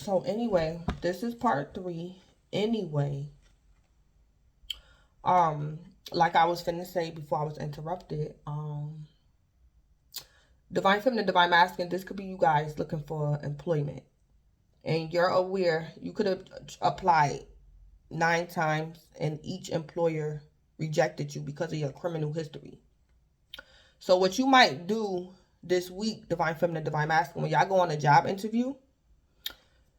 So anyway, this is part 3. Anyway, like I was finna say before I was interrupted, divine feminine, divine masculine, this could be you guys looking for employment. And you're aware you could have applied 9 times and each employer rejected you because of your criminal history. So what you might do this week, divine feminine, divine masculine, when y'all go on a job interview,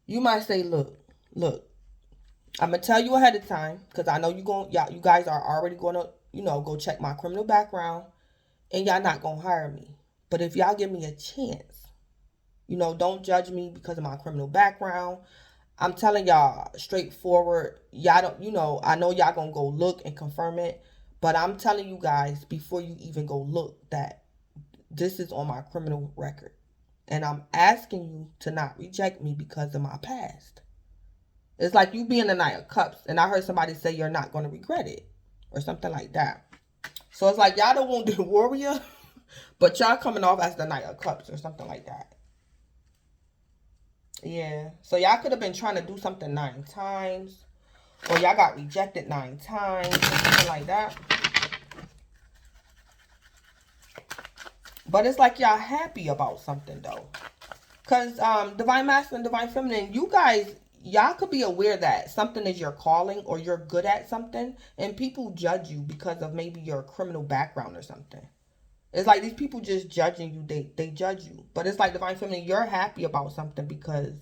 you might say, look, I'm gonna tell you ahead of time because I know you guys are already gonna, go check my criminal background, and y'all not gonna hire me. But if y'all give me a chance, don't judge me because of my criminal background. I'm telling y'all straightforward. Y'all don't, I know y'all gonna go look and confirm it, but I'm telling you guys before you even go look that this is on my criminal record, and I'm asking you to not reject me because of my past. It's like you being the Knight of Cups, and I heard somebody say you're not going to regret it, or something like that. So it's like y'all the wounded warrior, but y'all coming off as the Knight of Cups, or something like that. Yeah. So y'all could have been trying to do something 9 times, or y'all got rejected 9 times, or something like that. But it's like y'all happy about something, though. Because divine masculine, divine feminine, you guys, y'all could be aware that something is your calling or you're good at something, and people judge you because of maybe your criminal background or something. It's like these people just judging you. They judge you. But it's like divine feminine, you're happy about something because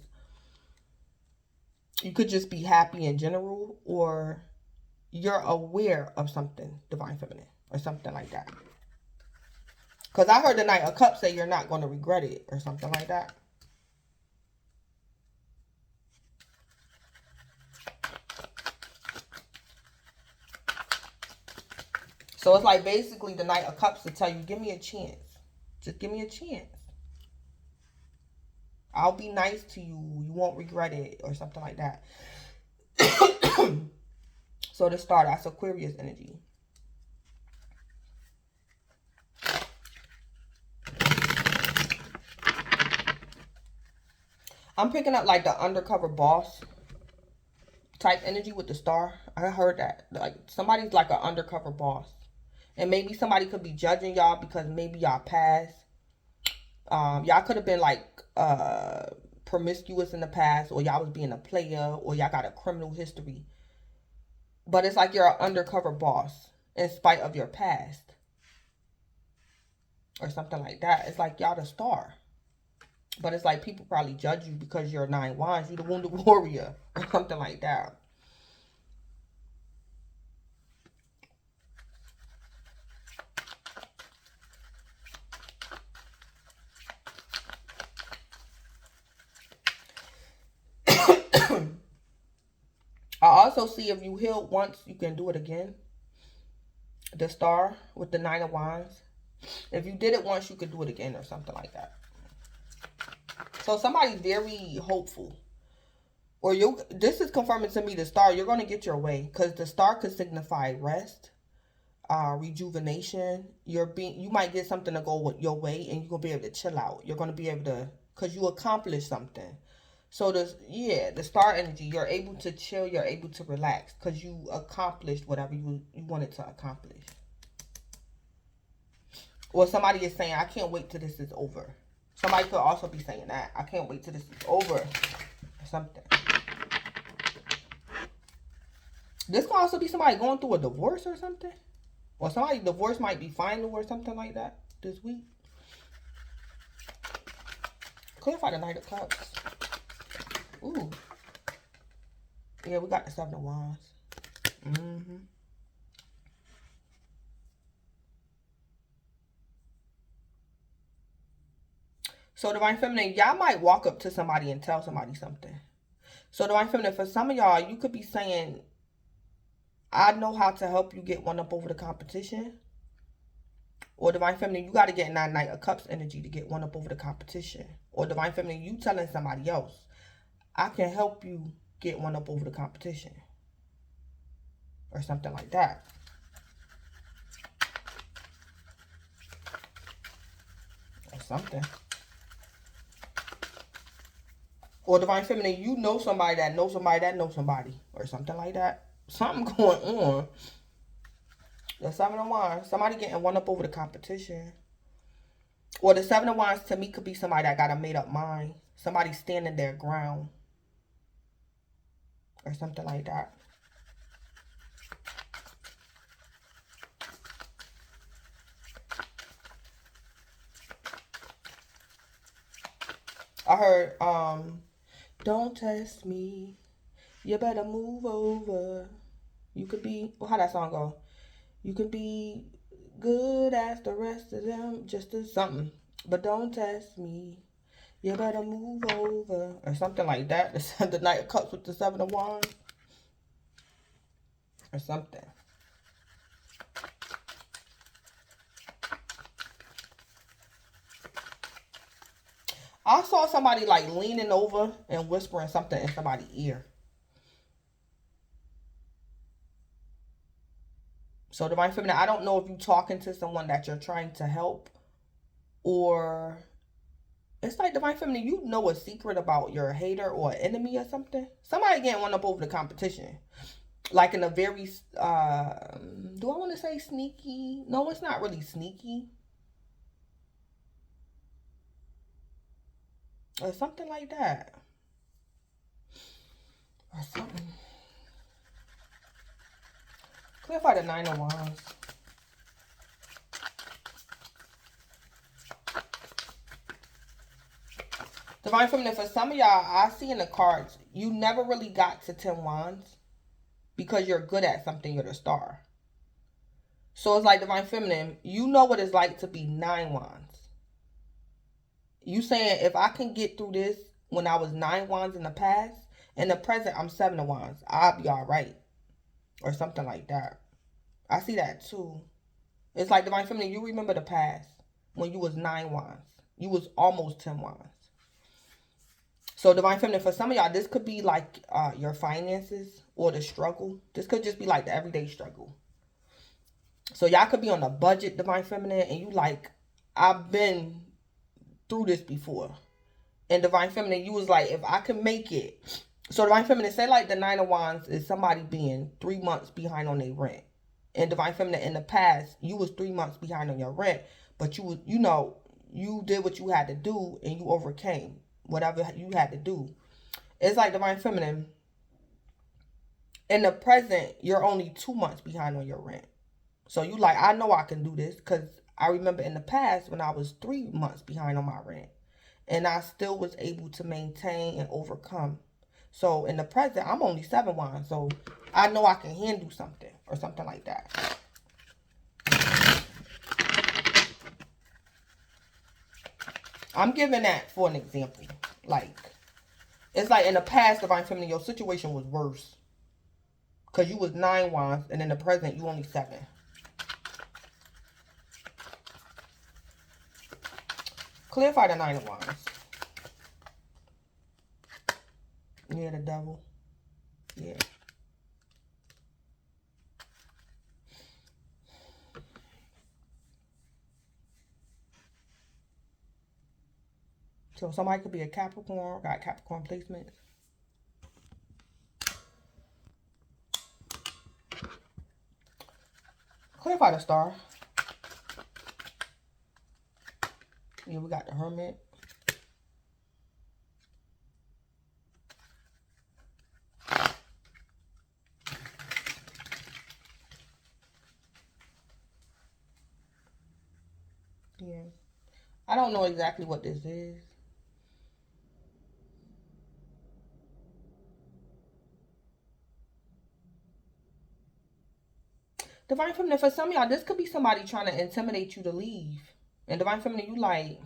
you could just be happy in general, or you're aware of something, divine feminine, or something like that. Because I heard the Knight of Cups say you're not going to regret it, or something like that. So it's like basically the Knight of Cups to tell you, give me a chance. Just give me a chance. I'll be nice to you. You won't regret it, or something like that. So to start, that's Aquarius energy. I'm picking up like the undercover boss type energy with the star. I heard that. Like somebody's like an undercover boss. And maybe somebody could be judging y'all because maybe y'all passed. Y'all could have been like promiscuous in the past, or y'all was being a player, or y'all got a criminal history. But it's like you're an undercover boss in spite of your past, or something like that. It's like y'all the star. But it's like people probably judge you because you're 9 wands. You're the wounded warrior, or something like that. I also see if you healed once, you can do it again. The star with the 9 of wands. If you did it once, you could do it again, or something like that. So somebody's very hopeful. Or this is confirming to me the star, you're going to get your way. Because the star could signify rest, rejuvenation. You might get something to go your way, and you're going to be able to chill out. You're going to be able to, because you accomplished something. So the star energy, you're able to chill, you're able to relax because you accomplished whatever you wanted to accomplish. Or somebody is saying, I can't wait till this is over. Somebody could also be saying that. I can't wait till this is over. Or something. This could also be somebody going through a divorce or something. Or somebody's divorce might be final or something like that this week. Clarify the Knight of Cups. Ooh. Yeah, we got the 7 of Wands. So divine feminine, y'all might walk up to somebody and tell somebody something. So divine feminine, for some of y'all, you could be saying, I know how to help you get one up over the competition. Or divine feminine, you got to get in that Knight of Cups energy to get one up over the competition. Or divine feminine, you telling somebody else, I can help you get one up over the competition. Or something like that. Or something. Or Divine Feminine, you know somebody that knows somebody that knows somebody. Or something like that. Something going on. The Seven of Wands. Somebody getting one up over the competition. Or the Seven of Wands to me could be somebody that got a made up mind. Somebody standing their ground. Or something like that. I heard, don't test me. You better move over. You could be, well, how that song go? You could be good as the rest of them, just as something. But don't test me. You better move over. Or something like that. The Knight of Cups with the Seven of Wands. Or something. I saw somebody like leaning over and whispering something in somebody's ear. So Divine Feminine, I don't know if you're talking to someone that you're trying to help, or it's like Divine Feminine, you know a secret about your hater or enemy or something. Somebody getting one up over the competition. Like in a very, do I want to say sneaky? No, it's not really sneaky. Or something like that. Or something. Clarify the Nine of Wands. Divine Feminine, for some of y'all, I see in the cards, you never really got to 10 Wands because you're good at something, you're the star. So it's like Divine Feminine, you know what it's like to be 9 Wands. You saying, if I can get through this when I was 9 Wands in the past, in the present, I'm 7 of Wands, I'll be all right. Or something like that. I see that too. It's like Divine Feminine, you remember the past when you was 9 Wands. You was almost 10 Wands. So Divine Feminine, for some of y'all, this could be like your finances or the struggle. This could just be like the everyday struggle. So y'all could be on a budget, Divine Feminine, and you like, I've been through this before. And Divine Feminine, you was like, if I can make it. So Divine Feminine, say like the 9 of Wands is somebody being 3 months behind on their rent. And Divine Feminine, in the past, you was 3 months behind on your rent. But you was, you know, you did what you had to do and you overcame whatever you had to do. It's like Divine Feminine, in the present, you're only 2 months behind on your rent. So you like, I know I can do this because I remember in the past when I was 3 months behind on my rent. And I still was able to maintain and overcome. So in the present, I'm only 7 Wands. So I know I can handle something or something like that. I'm giving that for an example. Like, it's like in the past, Divine Feminine, your situation was worse. Because you was 9 Wands and in the present, you only 7. Clarify the 9 of Wands. Yeah, the Devil. Yeah. So somebody could be a Capricorn, got Capricorn placements. Clarify the Star. Yeah, we got the Hermit. Yeah. I don't know exactly what this is. Divine Feminine, for some of y'all, this could be somebody trying to intimidate you to leave. And Divine Feminine, you like,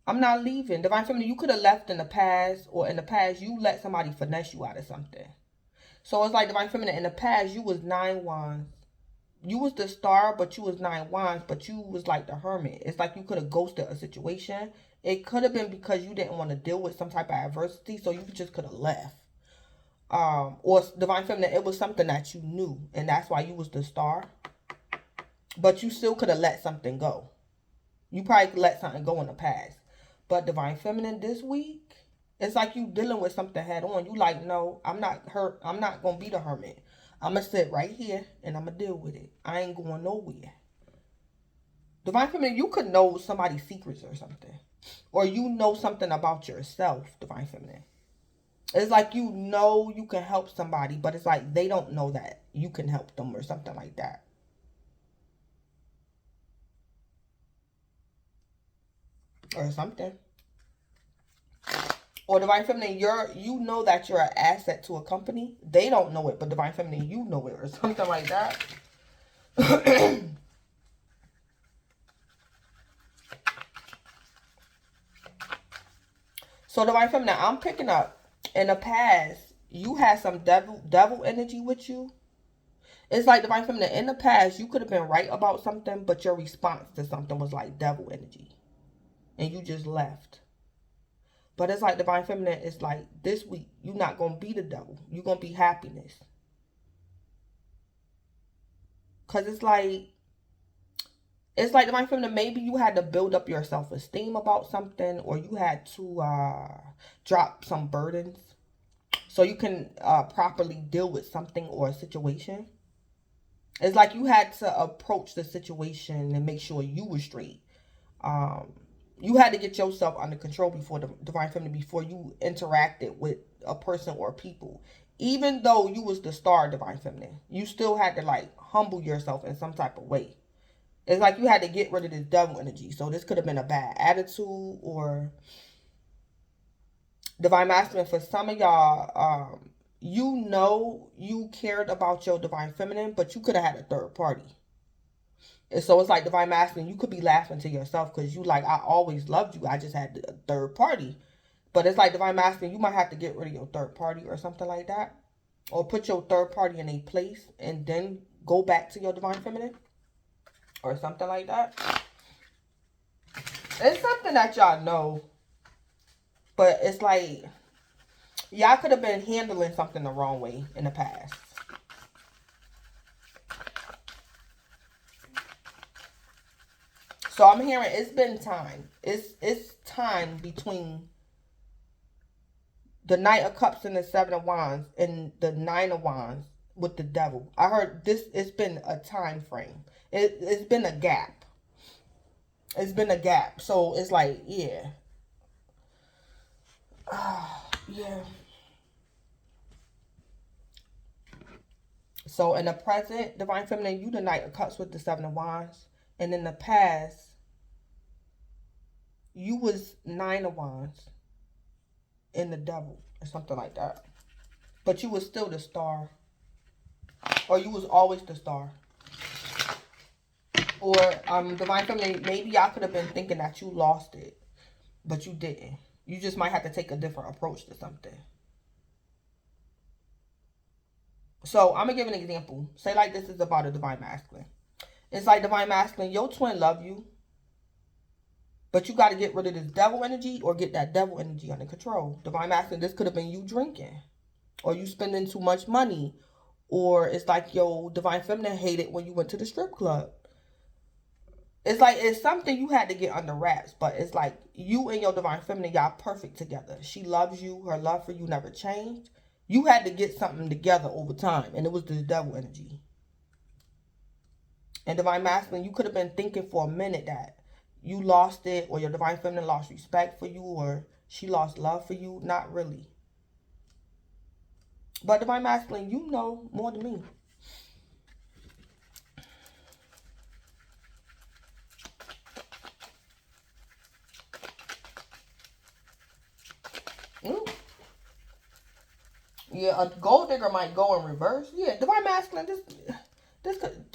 I'm not leaving. Divine Feminine, you could have left in the past, or in the past, you let somebody finesse you out of something. So it's like Divine Feminine, in the past, you was 9 Wands. You was the star, but you was 9 Wands, but you was like the Hermit. It's like you could have ghosted a situation. It could have been because you didn't want to deal with some type of adversity, so you just could have left. Or Divine Feminine, it was something that you knew, and that's why you was the star. But you still could have let something go. You probably let something go in the past. But divine feminine this week, it's like you dealing with something head on. You like, no, I'm not hurt. I'm not gonna be the hermit. I'm gonna sit right here and I'm gonna deal with it. I ain't going nowhere. Divine feminine, you could know somebody's secrets or something, or you know something about yourself. Divine feminine, it's like you know you can help somebody, but it's like they don't know that you can help them or something like that. Or something. Or divine feminine, you know that you're an asset to a company. They don't know it, but divine feminine, you know it, or something like that. So divine feminine, I'm picking up in the past, you had some devil energy with you. It's like divine feminine, in the past, you could have been right about something, but your response to something was like devil energy. And you just left. But it's like divine feminine, it's like this week, you're not going to be the devil. You're going to be happiness. Because it's like divine feminine, maybe you had to build up your self-esteem about something, or you had to drop some burdens so you can properly deal with something or a situation. It's like you had to approach the situation and make sure you were straight. You had to get yourself under control before the divine feminine, before you interacted with a person or people. Even though you was the star divine feminine, you still had to like humble yourself in some type of way. It's like you had to get rid of this devil energy. So this could have been a bad attitude, or divine masculine, for some of y'all, you know you cared about your divine feminine, but you could have had a third party. And so it's like divine masculine, you could be laughing to yourself because you like, I always loved you. I just had a third party. But it's like divine masculine, you might have to get rid of your third party or something like that. Or put your third party in a place and then go back to your divine feminine. Or something like that. It's something that y'all know. But it's like, y'all could have been handling something the wrong way in the past. So I'm hearing it's been time. It's time between the Knight of Cups and the Seven of Wands and the Nine of Wands with the Devil. I heard this, it's been a time frame. It's been a gap. It's been a gap. So it's like, yeah. Yeah. So in the present, divine feminine, you the Knight of Cups with the Seven of Wands. And in the past, you was Nine of Wands in the Devil or something like that. But you was still the star. Or you was always the star. Or divine feminine, maybe y'all could have been thinking that you lost it, but you didn't. You just might have to take a different approach to something. So I'm gonna give an example. Say like this is about a divine masculine. It's like divine masculine, your twin love you, but you got to get rid of this devil energy or get that devil energy under control. Divine masculine, this could have been you drinking, or you spending too much money, or it's like your divine feminine hated when you went to the strip club. It's like it's something you had to get under wraps, but it's like you and your divine feminine, y'all perfect together. She loves you. Her love for you never changed. You had to get something together over time, and it was this devil energy. And divine masculine, you could have been thinking for a minute that you lost it, or your divine feminine lost respect for you, or she lost love for you. Not really. But divine masculine, you know more than me. Mm. Yeah, a gold digger might go in reverse. Yeah, divine masculine, this could,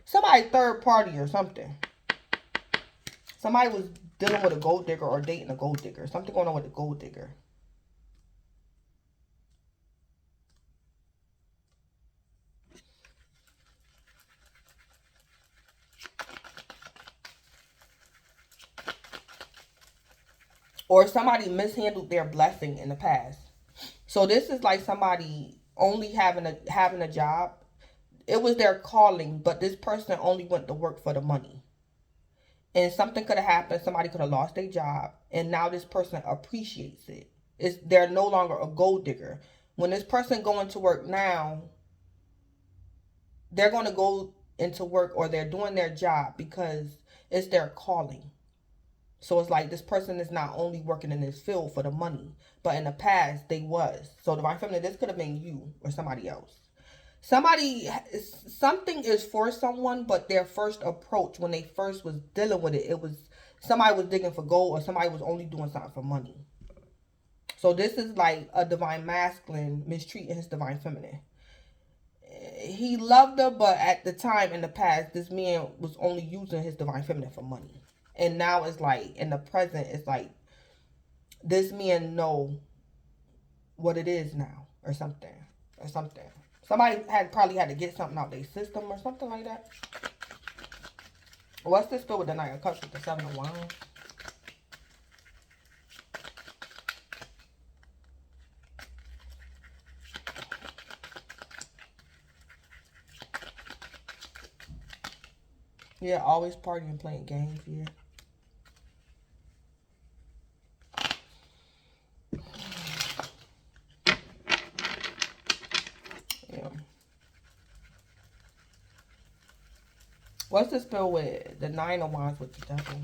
somebody third party or something. Somebody was dealing with a gold digger or dating a gold digger. Something going on with a gold digger. Or somebody mishandled their blessing in the past. So this is like somebody only having a job. It was their calling, but this person only went to work for the money. and something could have happened. Somebody could have lost their job, and now this person appreciates it. They're no longer a gold digger. When this person going to work now, they're going to go into work, or they're doing their job because it's their calling. So it's like this person is not only working in this field for the money, but in the past they was. So divine feminine, this could have been you or somebody else. Something is for someone, but their first approach when they first was dealing with it, it was somebody was digging for gold, or somebody was only doing something for money. So this is like a divine masculine mistreating his divine feminine. He loved her, but at the time in the past, this man was only using his divine feminine for money. And now it's like, in the present, it's like, this man know what it is now, or something. Somebody probably had to get something out their system, or something like that. What's this spill with the Knight of Cups with the 7 of Wands? Yeah, always partying, playing games, yeah. Yeah. What's the spell with the 9 of Wands with the Devil?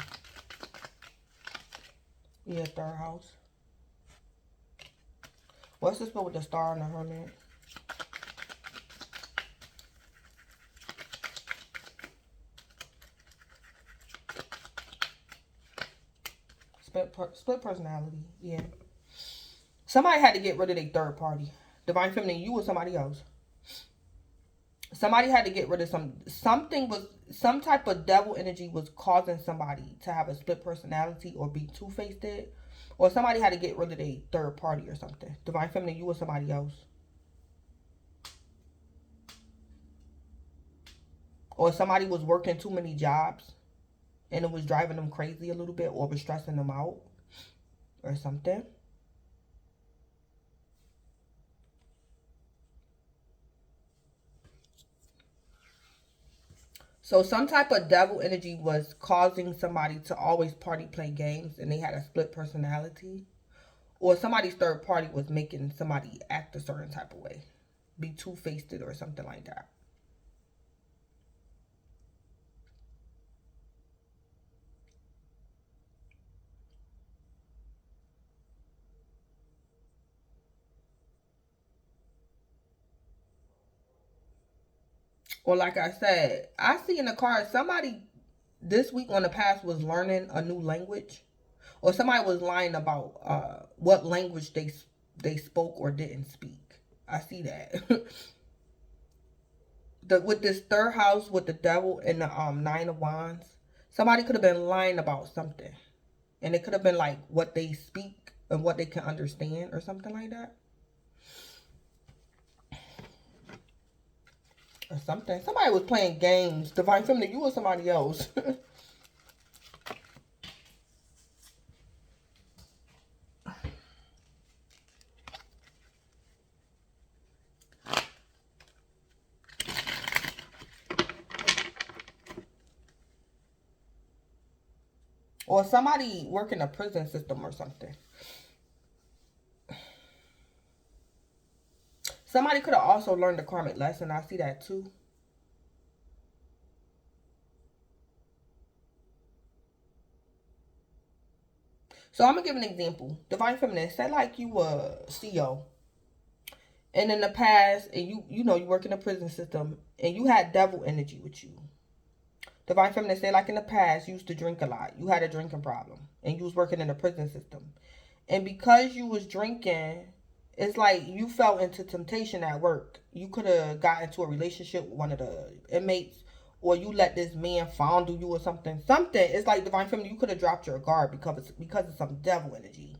Yeah, 3rd house. What's the spell with the Star and the Hermit? Split personality, yeah. Somebody had to get rid of their third party. Divine feminine, you or somebody else. Somebody had to get rid of some type of devil energy was causing somebody to have a split personality or be two-faced, or somebody had to get rid of their third party or something. Divine feminine, you or somebody else. Or somebody was working too many jobs and it was driving them crazy a little bit, or was stressing them out or something. So some type of devil energy was causing somebody to always party, play games, and they had a split personality. Or somebody's third party was making somebody act a certain type of way. Be two-faced or something like that. Or like I said, I see in the card somebody this week on the past was learning a new language. Or somebody was lying about what language they spoke or didn't speak. I see that. With this 3rd house with the Devil and the 9 of Wands, somebody could have been lying about something. And it could have been like what they speak and what they can understand or something like that. Or something. Somebody was playing games. Divine feminine, you or somebody else. Or somebody working a prison system or something. Somebody could have also learned a karmic lesson. I see that too. So I'm going to give an example. Divine feminine, say like you were CEO. And in the past, and you know you work in a prison system, and you had devil energy with you. Divine feminine, say like in the past, you used to drink a lot. You had a drinking problem, and you was working in a prison system. And because you was drinking, it's like you fell into temptation at work. You could have got into a relationship with one of the inmates, or you let this man fondle you or something. It's like divine feminine, you could have dropped your guard because of some devil energy.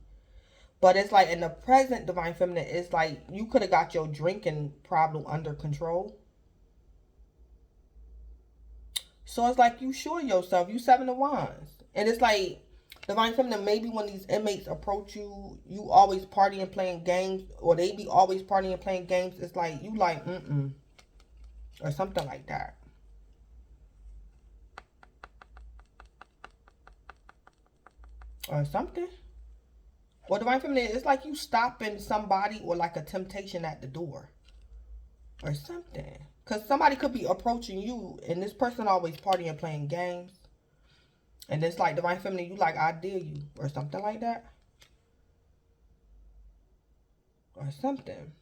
But it's like in the present, divine feminine, it's like you could have got your drinking problem under control. So it's like you sure yourself. You 7 of Wands. And it's like, divine feminine, maybe when these inmates approach you, you always partying, playing games, or they be always partying, playing games. It's like, you like, or something like that. or something. Or Divine Feminine, it's like you stopping somebody or like a temptation at the door or something. Because somebody could be approaching you and this person always partying, playing games. And it's like Divine Feminine, you like, I dare you or something like that. Or something.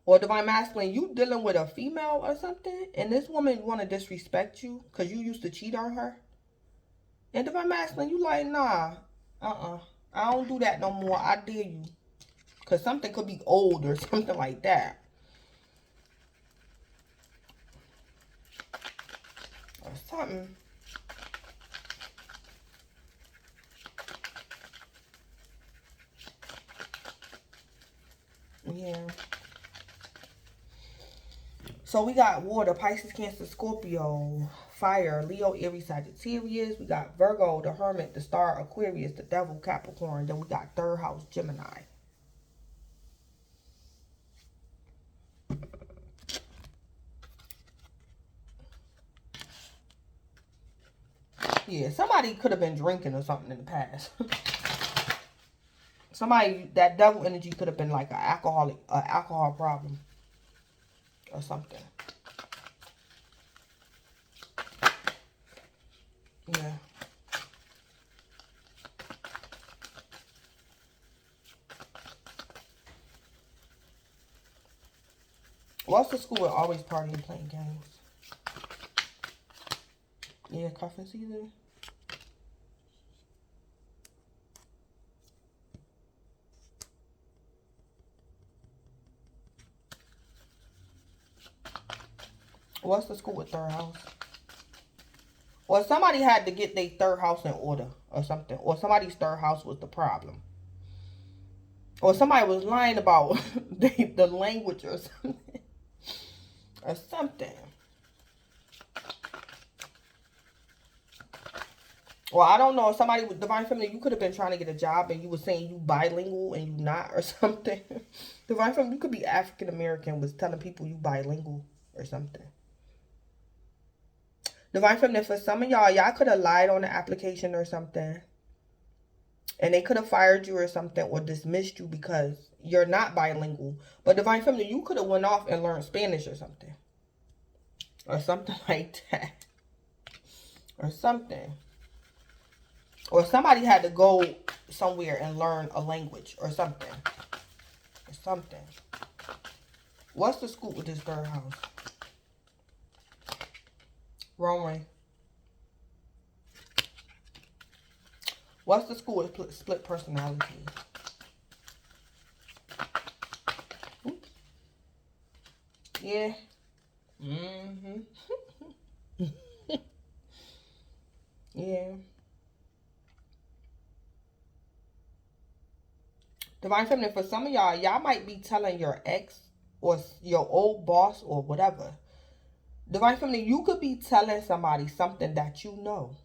Or Divine Masculine, you dealing with a female or something. And this woman want to disrespect you because you used to cheat on her. And Divine Masculine, you like, nah, I don't do that no more. I dare you. Because something could be old or something like that. Or something. Yeah. So we got water, Pisces, Cancer, Scorpio, fire, Leo, Aries, Sagittarius. We got Virgo, the Hermit, the Star, Aquarius, the Devil, Capricorn. Then we got third house, Gemini. Yeah, somebody could have been drinking or something in the past. Somebody, that devil energy could have been like an alcohol problem or something. Yeah. What's the school with always partying, playing games? Yeah, cuffing season. What's the school with third house? Or somebody had to get their third house in order or something. Or somebody's third house was the problem. Or somebody was lying about the language or something. Or something. Well, I don't know. Somebody with Divine Feminine, you could have been trying to get a job and you were saying you bilingual and you not or something. Divine Feminine, you could be African American, was telling people you bilingual or something. Divine Feminine, for some of y'all could have lied on the application or something. And they could have fired you or something or dismissed you because you're not bilingual. But Divine Feminine, you could have went off and learned Spanish or something. Or something like that. Or something. Or somebody had to go somewhere and learn a language or something. Or something. What's the scoop with this third house? Wrong way. What's the school with split personality? Oops. Yeah. Yeah. Divine Feminine, for some of y'all might be telling your ex or your old boss or whatever. Divine Feminine, you could be telling somebody something that you know.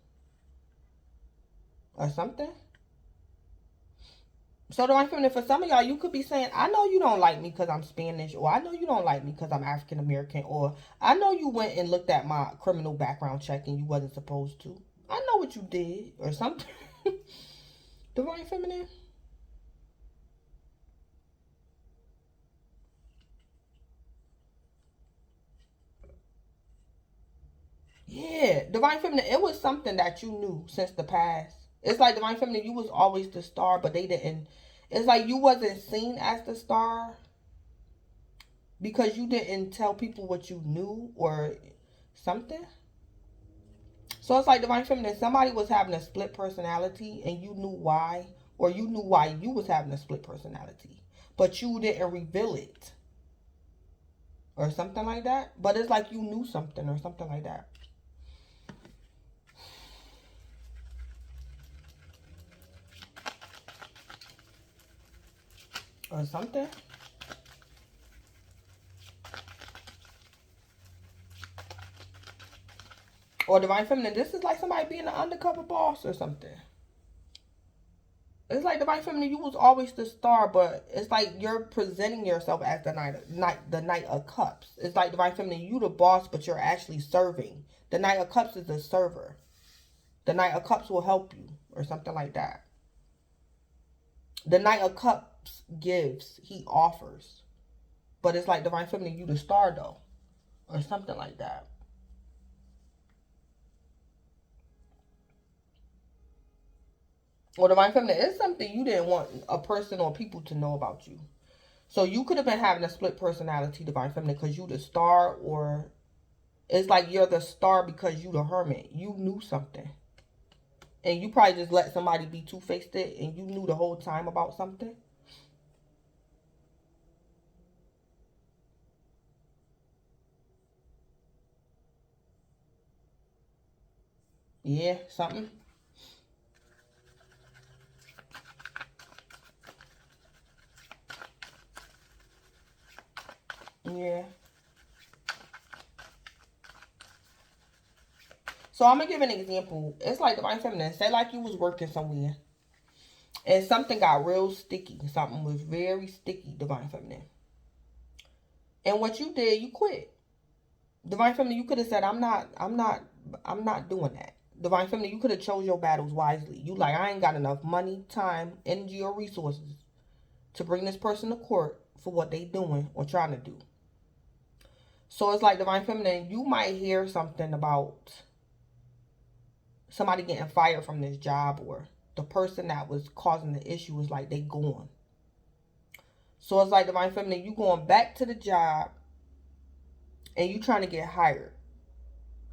Or something. So Divine Feminine, for some of y'all, you could be saying, I know you don't like me because I'm Spanish, or I know you don't like me because I'm African American, or I know you went and looked at my criminal background check and you wasn't supposed to. I know what you did, or something. Divine Feminine. Yeah, Divine Feminine, it was something that you knew since the past. It's like Divine Feminine, you was always the star, but they didn't. It's like you wasn't seen as the star because you didn't tell people what you knew or something. So it's like Divine Feminine, somebody was having a split personality and you knew why, or you knew why you was having a split personality, but you didn't reveal it or something like that. But it's like you knew something or something like that. Or something. Or Divine Feminine, this is like somebody being an undercover boss or something. It's like Divine Feminine, you was always the star, but it's like you're presenting yourself as the Knight of Cups. It's like Divine Feminine, you the boss, but you're actually serving. The Knight of Cups is a server. The Knight of Cups will help you or something like that. The Knight of Cups gives, he offers. But it's like Divine Feminine, you the star though, or something like that. Or Divine Feminine is something you didn't want a person or people to know about you. So you could have been having a split personality, Divine Feminine, because you the star, or it's like you're the star because you the hermit. You knew something. And you probably just let somebody be two-faced it, and you knew the whole time about something. Yeah, something. Yeah. So I'm going to give an example. It's like Divine Feminine. Say like you was working somewhere, and something got real sticky. Something was very sticky, Divine Feminine. And what you did, you quit. Divine Feminine, you could have said, I'm not doing that. Divine Feminine, you could have chose your battles wisely. You like, I ain't got enough money, time, energy, or resources to bring this person to court for what they doing or trying to do. So it's like Divine Feminine, you might hear something about somebody getting fired from this job, or the person that was causing the issue is like they gone. So it's like Divine Feminine, you going back to the job and you trying to get hired.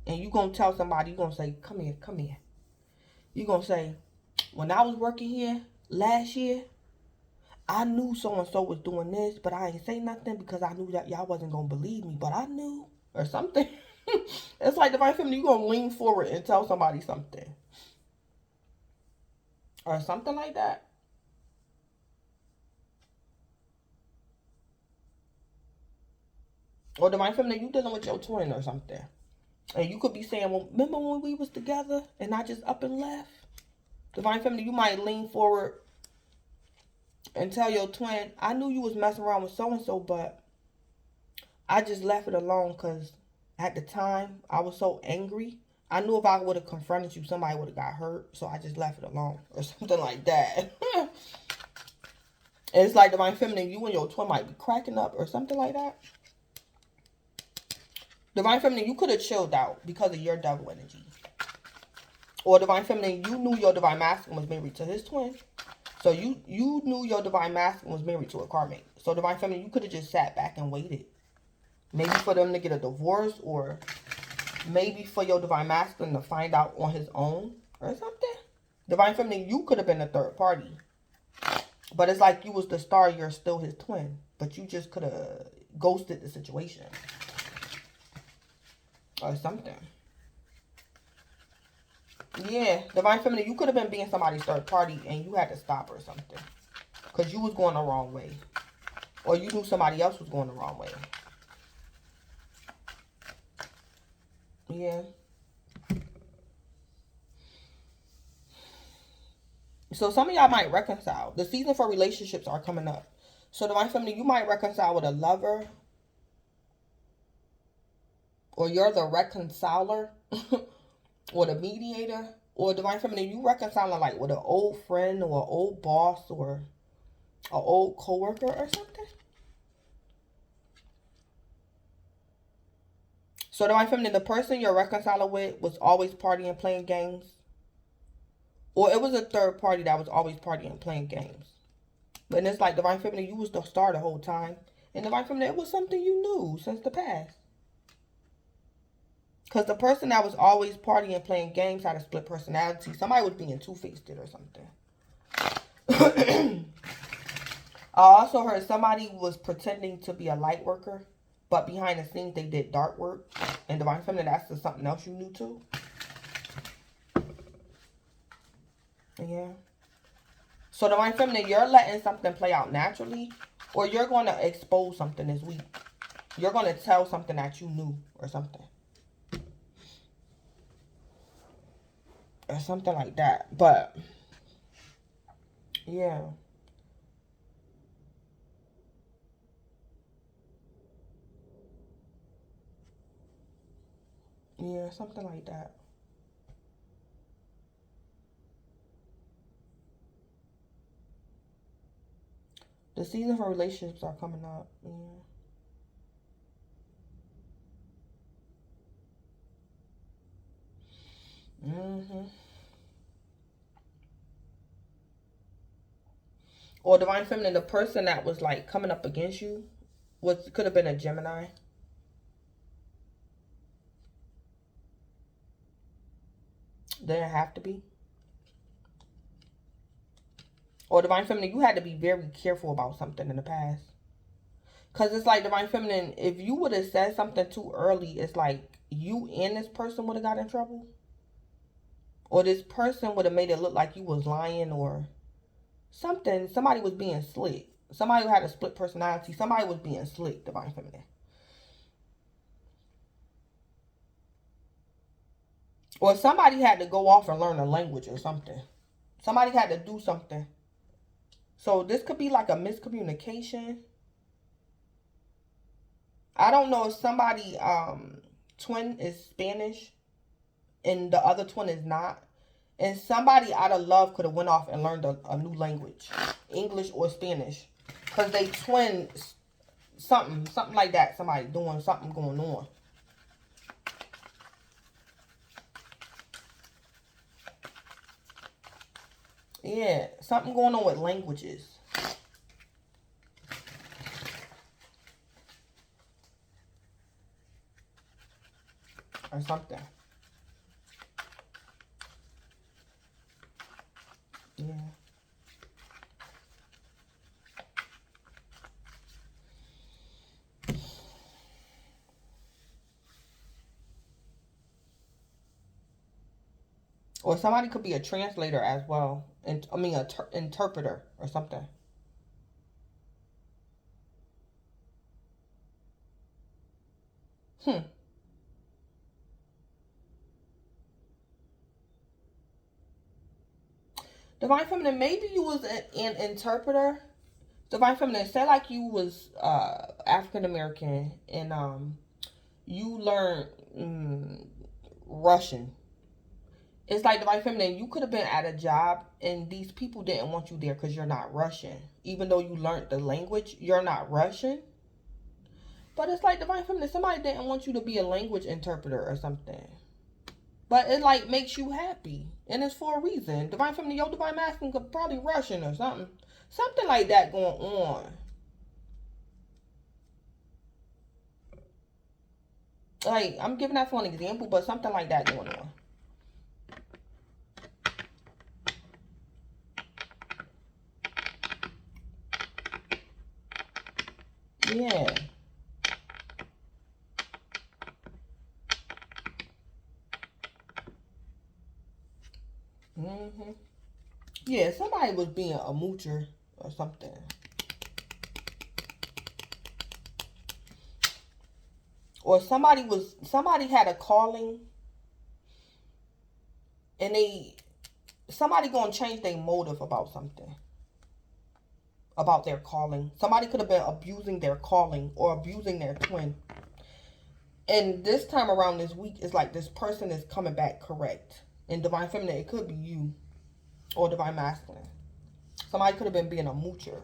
And you gonna tell somebody, you gonna say, come here, come here. You gonna say, when I was working here last year, I knew so-and-so was doing this, but I ain't say nothing because I knew that y'all wasn't gonna believe me, but I knew, or something. It's like Divine Feminine, you gonna lean forward and tell somebody something. Or something like that. Or Divine Feminine, you dealing with your twin or something. And you could be saying, well, remember when we was together and I just up and left? Divine Feminine, you might lean forward and tell your twin, I knew you was messing around with so-and-so, but I just left it alone because at the time I was so angry. I knew if I would have confronted you, somebody would have got hurt. So I just left it alone, or something like that. And it's like Divine Feminine, you and your twin might be cracking up or something like that. Divine Feminine, you could have chilled out because of your devil energy. Or Divine Feminine, you knew your Divine Masculine was married to his twin. So you knew your Divine Masculine was married to a karmic. So Divine Feminine, you could have just sat back and waited. Maybe for them to get a divorce, or maybe for your Divine Masculine to find out on his own or something. Divine Feminine, you could have been a third party. But it's like you was the star, you're still his twin. But you just could have ghosted the situation. Or something. Yeah, Divine Feminine, you could have been being somebody's third party and you had to stop or something. Because you was going the wrong way. Or you knew somebody else was going the wrong way. Yeah. So some of y'all might reconcile. The season for relationships are coming up. So Divine Feminine, you might reconcile with a lover. Or you're the reconciler. Or the mediator. Or Divine Feminine, you reconciling like with an old friend or an old boss or an old coworker or something. So Divine Feminine, the person you're reconciling with was always partying, playing games. Or it was a third party that was always partying, playing games. But it's like Divine Feminine, you was the star the whole time. And Divine Feminine, it was something you knew since the past. Because the person that was always partying, playing games had a split personality. Somebody was being two-faced or something. I also heard somebody was pretending to be a light worker, but behind the scenes they did dark work. And Divine Feminine, that's just something else you knew too. Yeah. So Divine Feminine, you're letting something play out naturally, or you're going to expose something this week. You're going to tell something that you knew or something. Or something like that. But, yeah. Yeah, something like that. The season for relationships are coming up. Yeah. Or divine feminine, the person that was like coming up against you could have been a Gemini. Didn't have to be. Or divine feminine, you had to be very careful about something in the past. Because it's like divine feminine, if you would have said something too early, it's like you and this person would have got in trouble. Or this person would have made it look like you was lying or something. Somebody was being slick. Somebody who had a split personality. Somebody was being slick, divine feminine. Or somebody had to go off and learn a language or something. Somebody had to do something. So this could be like a miscommunication. I don't know if somebody twin is Spanish and the other twin is not. And somebody out of love could have went off and learned a new language. English or Spanish. Because they twin something like that. Somebody doing something going on. Yeah, something going on with languages. Or something. Yeah. Or somebody could be a translator as well. And I mean, an interpreter or something. Divine Feminine, maybe you was an interpreter. Divine Feminine, say like you was African American and you learned Russian. It's like Divine Feminine, you could have been at a job and these people didn't want you there because you're not Russian. Even though you learned the language, you're not Russian. But it's like Divine Feminine, somebody didn't want you to be a language interpreter or something. But it like makes you happy. And it's for a reason. Divine Feminine, your Divine Masculine could probably Russian or something. Something like that going on. Like, I'm giving that for an example, but something like that going on. Yeah. Yeah, somebody was being a moocher or something. Or somebody had a calling and somebody gonna change their motive about something. About their calling. Somebody could have been abusing their calling or abusing their twin. And this time around this week, it's like this person is coming back correct. In Divine Feminine, it could be you. Or Divine Masculine. Somebody could have been being a moocher.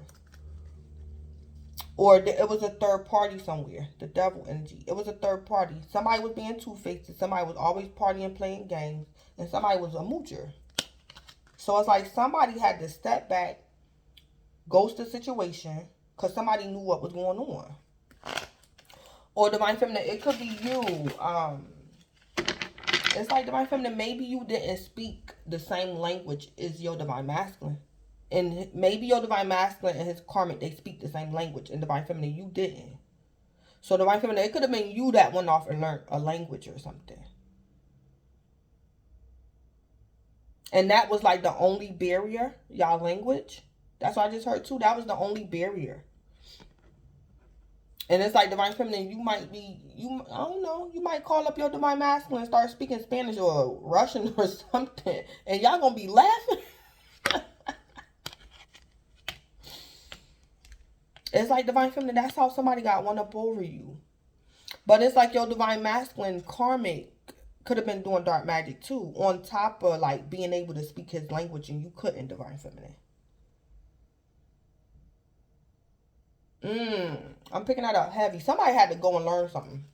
Or it was a third party somewhere. The devil energy. It was a third party. Somebody was being two-faced. Somebody was always partying, playing games. And somebody was a moocher. So it's like somebody had to step back, ghost the situation, because somebody knew what was going on. Or Divine Feminine, it could be you. It's like Divine Feminine, maybe you didn't speak the same language as your Divine Masculine. And maybe your Divine Masculine and his karmic, they speak the same language. And Divine Feminine, you didn't. So Divine Feminine, it could have been you that went off and learned a language or something. And that was like the only barrier, y'all language. That's what I just heard too. That was the only barrier. And it's like Divine Feminine, you might be, I don't know, you might call up your Divine Masculine and start speaking Spanish or Russian or something. And y'all gonna be laughing. It's like Divine Feminine, that's how somebody got one up over you. But it's like your Divine Masculine karmic could have been doing dark magic too. On top of like being able to speak his language and you couldn't, Divine Feminine. I'm picking that up heavy. Somebody had to go and learn something.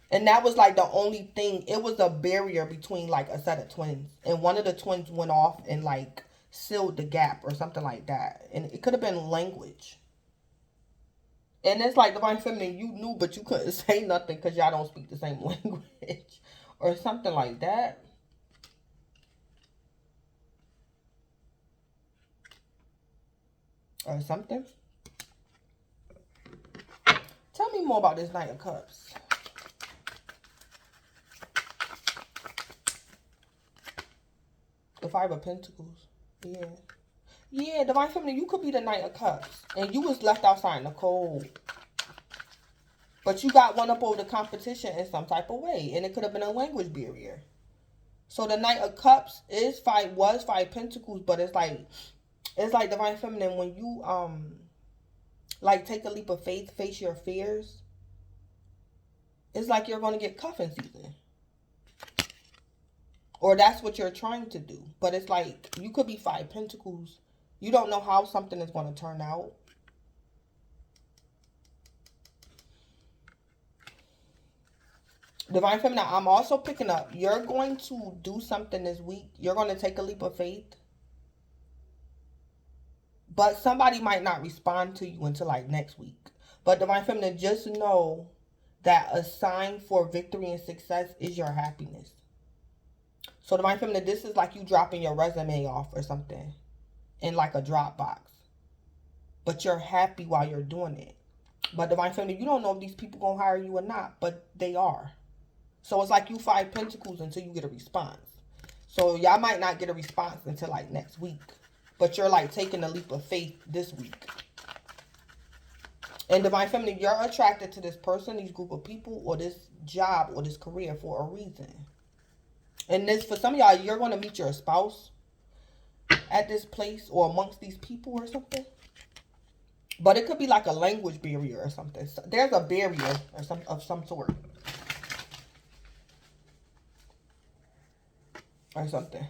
And that was like the only thing. It was a barrier between like a set of twins. And one of the twins went off and like sealed the gap or something like that. And it could have been language. And it's like Divine Feminine, you knew, but you couldn't say nothing because y'all don't speak the same language. Or something like that. Or something. Tell me more about this Knight of Cups. The Five of Pentacles. Yeah. Yeah, Divine Feminine, you could be the Knight of Cups. And you was left outside in the cold. But you got one up over the competition in some type of way. And it could have been a language barrier. So the Knight of Cups was Five Pentacles, but it's like Divine Feminine, when you like take a leap of faith, face your fears, it's like you're going to get cuffing season. Or that's what you're trying to do. But it's like you could be Five Pentacles. You don't know how something is going to turn out. Divine Feminine, I'm also picking up, you're going to do something this week. You're going to take a leap of faith. But somebody might not respond to you until like next week. But Divine Feminine, just know that a sign for victory and success is your happiness. So Divine Feminine, this is like you dropping your resume off or something in like a Dropbox. But you're happy while you're doing it. But Divine Feminine, you don't know if these people going to hire you or not, but they are. So it's like you Five Pentacles until you get a response. So y'all might not get a response until like next week. But you're like taking a leap of faith this week. And Divine Feminine, you're attracted to this person, these group of people, or this job, or this career for a reason. And this, for some of y'all, you're going to meet your spouse at this place or amongst these people or something. But it could be like a language barrier or something. So there's a barrier or of some sort. Or something.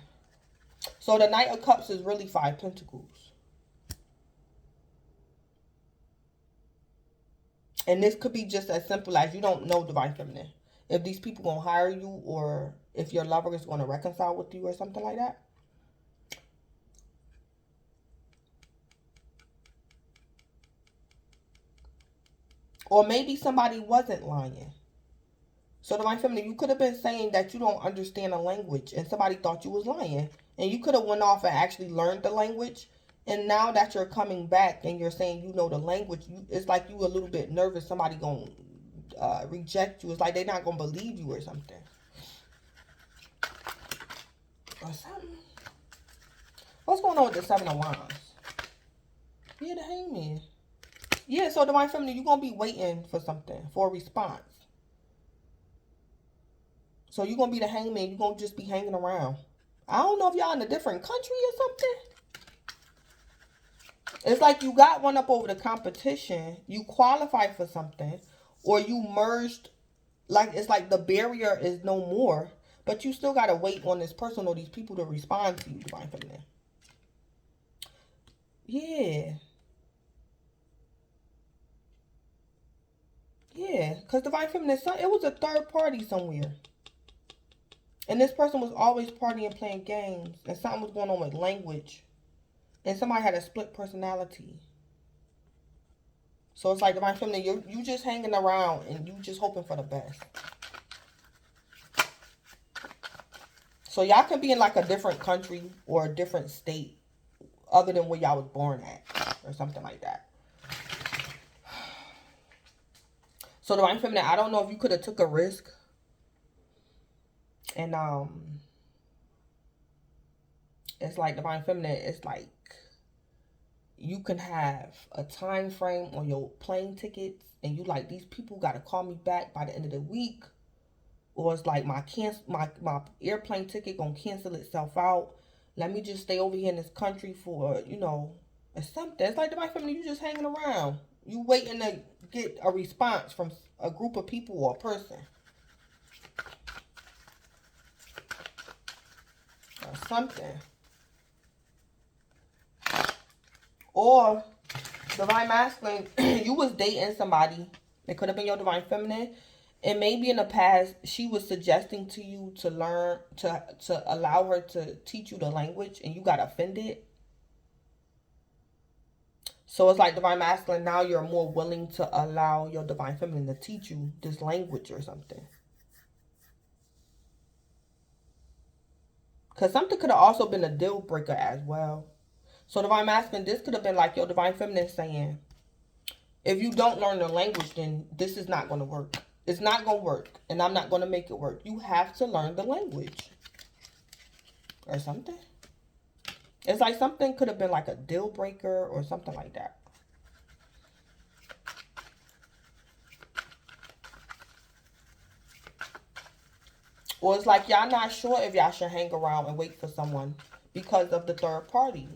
So the Knight of Cups is really Five Pentacles. And this could be just as simple as you don't know, Divine Feminine, if these people going to hire you or if your lover is going to reconcile with you or something like that. Or maybe somebody wasn't lying. So Divine Feminine, you could have been saying that you don't understand a language and somebody thought you was lying. And you could have went off and actually learned the language. And now that you're coming back and you're saying you know the language, it's like you a little bit nervous. Somebody going to reject you. It's like they're not going to believe you or something. Or something. What's going on with the Seven of Wands? Yeah, the Hangman. Yeah, so Divine Feminine, you're going to be waiting for something, for a response. So you're going to be the Hangman. You're going to just be hanging around. I don't know if y'all in a different country or something. It's like you got one up over the competition. You qualified for something. Or you merged. Like it's like the barrier is no more. But you still got to wait on this person or these people to respond to you, Divine Feminine. Yeah. Yeah. Because Divine Feminine, it was a third party somewhere. And this person was always partying, playing games. And something was going on with language. And somebody had a split personality. So it's like Divine Feminine, you just hanging around and you just hoping for the best. So y'all could be in like a different country or a different state other than where y'all was born at or something like that. So Divine Feminine, I don't know if you could have took a risk. And it's like Divine Feminine, it's like you can have a time frame on your plane tickets and you like, these people got to call me back by the end of the week. Or it's like my airplane ticket gonna cancel itself out. Let me just stay over here in this country for, you know, or something. It's like Divine Feminine, you just hanging around. You waiting to get a response from a group of people or a person. Or something. Or Divine Masculine, you was dating somebody. It could have been your Divine Feminine. And maybe in the past, she was suggesting to you to learn, to allow her to teach you the language, and you got offended. So it's like Divine Masculine, now you're more willing to allow your Divine Feminine to teach you this language or something. Because something could have also been a deal breaker as well. So Divine Masculine, this could have been like your Divine Feminine saying, if you don't learn the language, then this is not going to work. It's not going to work. And I'm not going to make it work. You have to learn the language. Or something. It's like something could have been like a deal breaker or something like that. Or it's like y'all not sure if y'all should hang around and wait for someone because of the third party.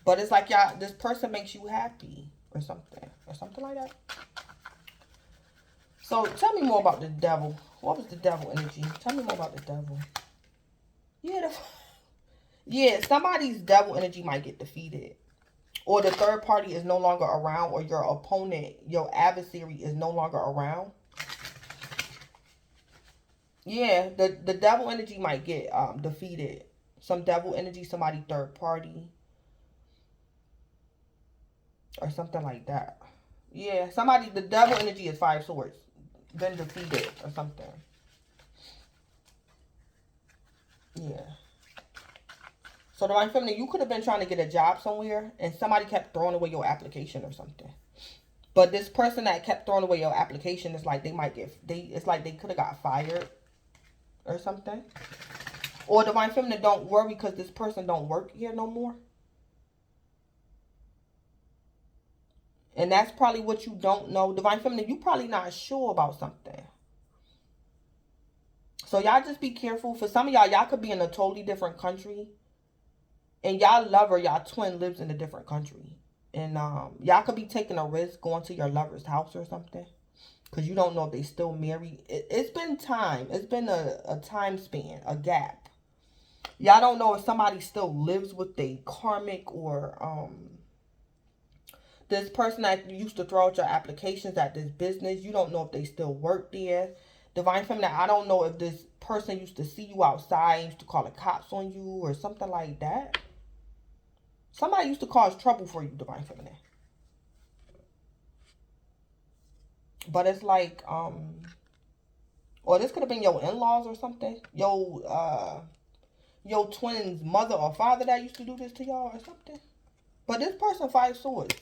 But it's like y'all, this person makes you happy or something. Or something like that. So tell me more about the devil. What was the devil energy? Tell me more about the devil. Yeah, yeah, somebody's devil energy might get defeated. Or the third party is no longer around, or your opponent, your adversary is no longer around. Yeah, the devil energy might get defeated. Some devil energy, somebody third party. Or something like that. Yeah, somebody, the devil energy is 5 swords. Been defeated or something. Yeah. So Divine Feminine, you could have been trying to get a job somewhere and somebody kept throwing away your application or something. But this person that kept throwing away your application is like they might get, it's like they could have got fired or something. Or Divine Feminine, don't worry because this person don't work here no more. And that's probably what you don't know. Divine Feminine, you probably not sure about something. So y'all just be careful. For some of y'all could be in a totally different country. And y'all lover, y'all twin lives in a different country. And y'all could be taking a risk going to your lover's house or something. Because you don't know if they still married. It's been time. It's been a time span, a gap. Y'all don't know if somebody still lives with a karmic or this person that used to throw out your applications at this business. You don't know if they still work there. Divine Feminine, I don't know if this person used to see you outside, used to call the cops on you or something like that. Somebody used to cause trouble for you, Divine Feminine. But it's like, or this could have been your in-laws or something. Your twin's mother or father that used to do this to y'all or something. But this person 5 swords.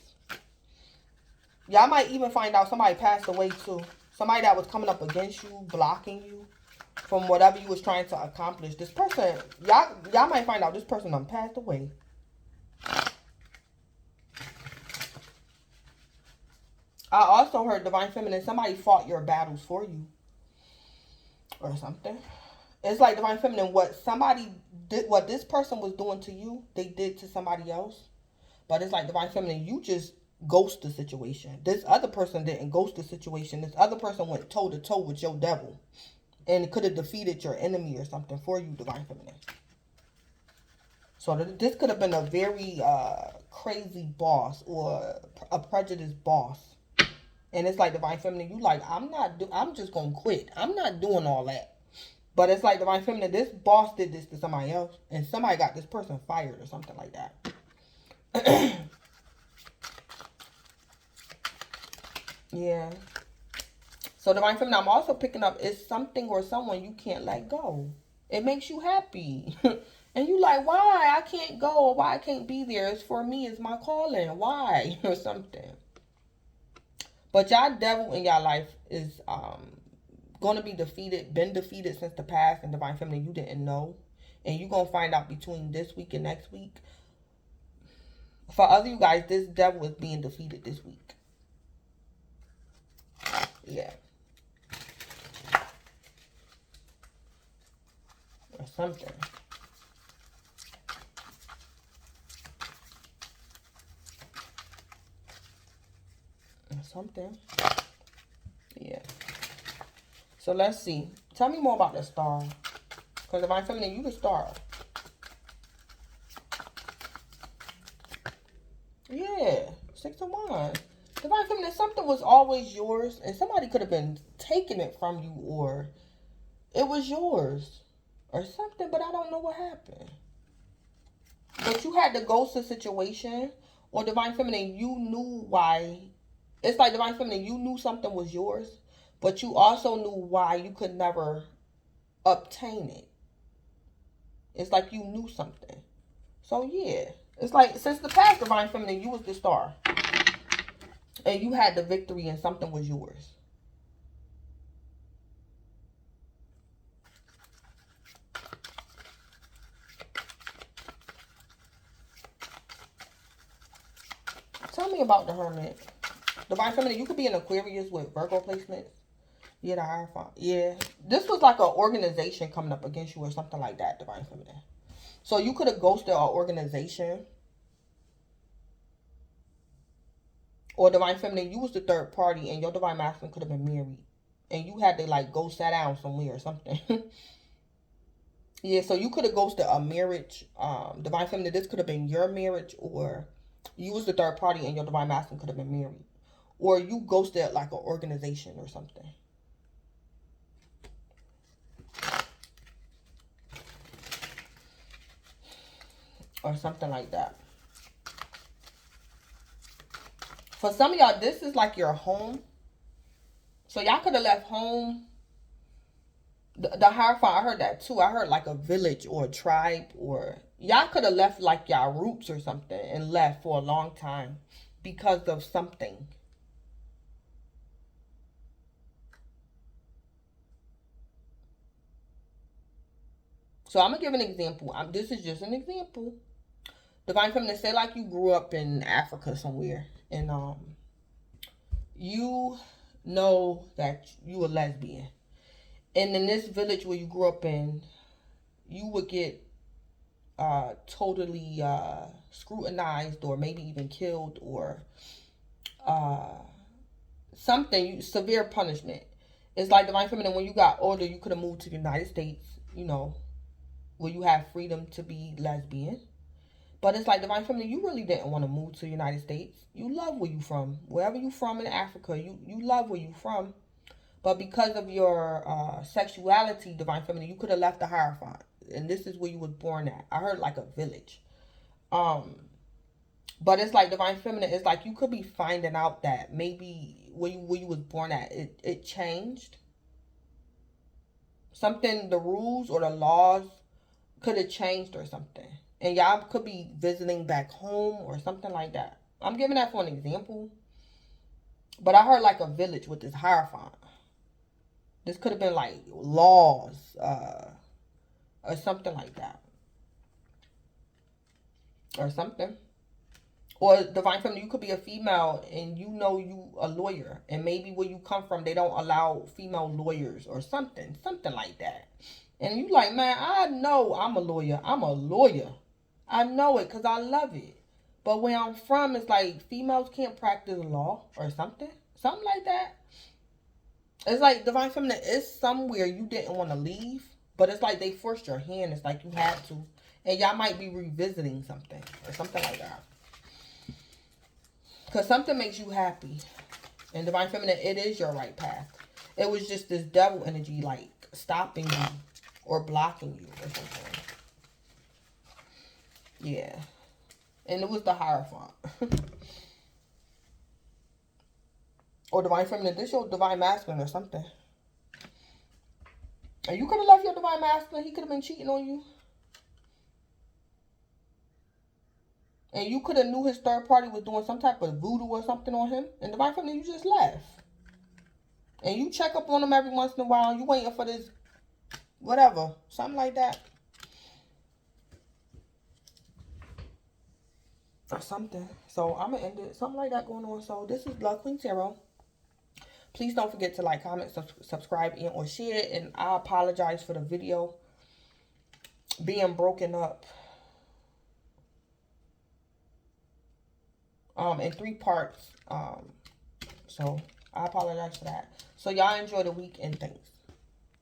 Y'all might even find out somebody passed away too. Somebody that was coming up against you, blocking you from whatever you was trying to accomplish. This person, y'all might find out this person done passed away. I also heard, Divine Feminine, somebody fought your battles for you. Or something. It's like Divine Feminine, what somebody did, what this person was doing to you, they did to somebody else. But it's like Divine Feminine, you just ghost the situation. This other person didn't ghost the situation. This other person went toe to toe with your devil. And it could have defeated your enemy or something for you, Divine Feminine. So this could have been a very crazy boss or a prejudiced boss. And it's like Divine Feminine, you like, I'm just going to quit. I'm not doing all that. But it's like Divine Feminine, this boss did this to somebody else. And somebody got this person fired or something like that. Yeah. So Divine Feminine, I'm also picking up, it's something or someone you can't let go. It makes you happy. And you like, why? I can't go or why I can't be there. It's for me. It's my calling. Why? Or something. But y'all devil in y'all life is going to be defeated, been defeated since the past, and Divine Feminine, you didn't know. And you're going to find out between this week and next week. For other you guys, this devil is being defeated this week. Yeah. Or something. Or something. Yeah. So let's see. Tell me more about the star. Because Divine Feminine, you the star. Yeah, 6 of Wands. Divine Feminine, something was always yours, and somebody could have been taking it from you, or it was yours, or something, but I don't know what happened. But you had to ghost the situation, or Divine Feminine, you knew why. It's like Divine Feminine, you knew something was yours, but you also knew why you could never obtain it. It's like you knew something. So yeah, it's like since the past, Divine Feminine, you was the star, and you had the victory, and something was yours. Tell me about the Hermit. Divine Feminine, you could be an Aquarius with Virgo placements. Yeah, the Hierophant. Yeah, this was like an organization coming up against you or something like that, Divine Feminine. So you could have ghosted an organization. Or Divine Feminine, you was the third party and your Divine Masculine could have been married. And you had to like go sit down somewhere or something. Yeah, so you could have ghosted a marriage. Divine Feminine, this could have been your marriage, or you was the third party and your Divine Masculine could have been married. Or you ghosted like an organization or something. Or something like that. For some of y'all, this is like your home. So y'all could have left home. The Hierophant, I heard that too. I heard like a village or a tribe, or y'all could have left like y'all roots or something and left for a long time because of something. So I'm gonna give an example. This is just an example. Divine Feminine, say like you grew up in Africa somewhere, and you know that you a lesbian, and in this village where you grew up in, you would get totally scrutinized, or maybe even killed, or something, severe punishment. It's like Divine Feminine, when you got older, you could have moved to the United States, where you have freedom to be lesbian. But it's like Divine Feminine, you really didn't want to move to the United States. You love where you from. Wherever you from in Africa, you love where you from. But because of your sexuality, Divine Feminine, you could have left the Hierophant. And this is where you was born at. I heard like a village. But it's like Divine Feminine, it's like you could be finding out that maybe where you was born at, it changed. Something, the rules or the laws could have changed or something. And y'all could be visiting back home or something like that. I'm giving that for an example. But I heard like a village with this Hierophant. This could have been like laws or something like that. Or something. Or Divine Feminine, you could be a female and you know you a lawyer. And maybe where you come from, they don't allow female lawyers or something. Something like that. And you like, man, I know I'm a lawyer. I'm a lawyer. I know it because I love it. But where I'm from, it's like females can't practice law or something. Something like that. It's like Divine Feminine is somewhere you didn't want to leave. But it's like they forced your hand. It's like you had to. And y'all might be revisiting something or something like that. Because something makes you happy. And Divine Feminine, it is your right path. It was just this devil energy like stopping you or blocking you or something. Yeah. And it was the Hierophant. Or Divine Feminine, this your Divine Masculine or something. And you could have left your Divine Masculine. He could have been cheating on you. And you could have knew his third party was doing some type of voodoo or something on him. And Divine Feminine, you just left. And you check up on him every once in a while. You waiting for this, whatever. Something like that. Or something. So I'm going to end it. Something like that going on. So this is Love Queen Tarot. Please don't forget to like, comment, subscribe, and or share. And I apologize for the video being broken up in 3 parts. So I apologize for that. So y'all enjoy the week and thanks.